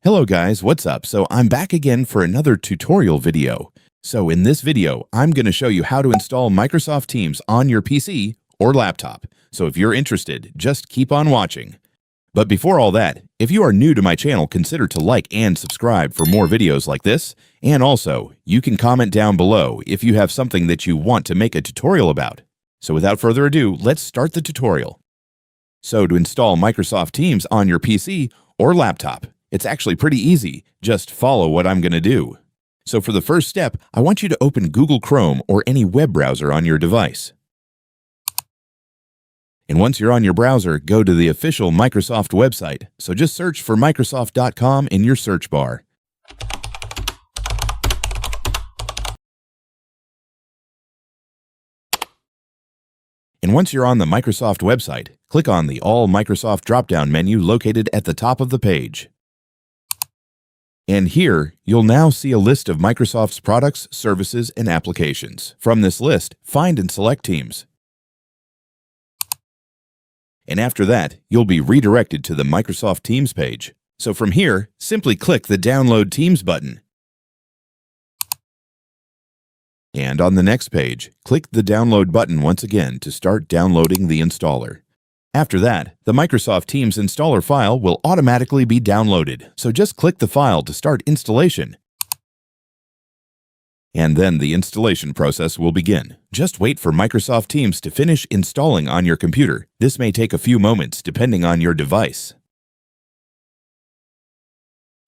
Hello guys, what's up? So I'm back again for another tutorial video. So in this video, I'm going to show you how to install Microsoft Teams on your PC or laptop. So if you're interested, just keep on watching. But before all that, if you are new to my channel, consider to like and subscribe for more videos like this. And also, you can comment down below if you have something that you want to make a tutorial about. So without further ado, let's start the tutorial. So to install Microsoft Teams on your PC or laptop, it's actually pretty easy. Just follow what I'm going to do. So for the first step, I want you to open Google Chrome or any web browser on your device. And once you're on your browser, go to the official Microsoft website. So just search for Microsoft.com in your search bar. And once you're on the Microsoft website, click on the All Microsoft drop-down menu located at the top of the page. And here, you'll now see a list of Microsoft's products, services, and applications. From this list, find and select Teams. And after that, you'll be redirected to the Microsoft Teams page. So from here, simply click the Download Teams button. And on the next page, click the Download button once again to start downloading the installer. After that, the Microsoft Teams installer file will automatically be downloaded, so just click the file to start installation. And then the installation process will begin. Just wait for Microsoft Teams to finish installing on your computer. This may take a few moments depending on your device.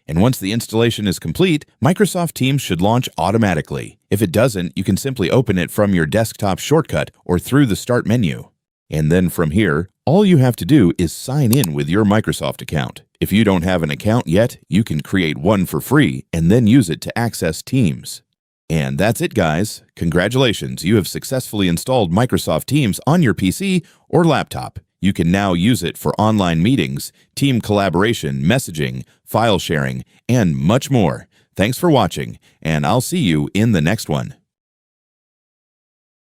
And once the installation is complete, Microsoft Teams should launch automatically. If it doesn't, you can simply open it from your desktop shortcut or through the Start menu. And then from here, all you have to do is sign in with your Microsoft account. If you don't have an account yet, you can create one for free and then use it to access Teams. And that's it, guys. Congratulations, you have successfully installed Microsoft Teams on your PC or laptop. You can now use it for online meetings, team collaboration, messaging, file sharing, and much more. Thanks for watching, and I'll see you in the next one.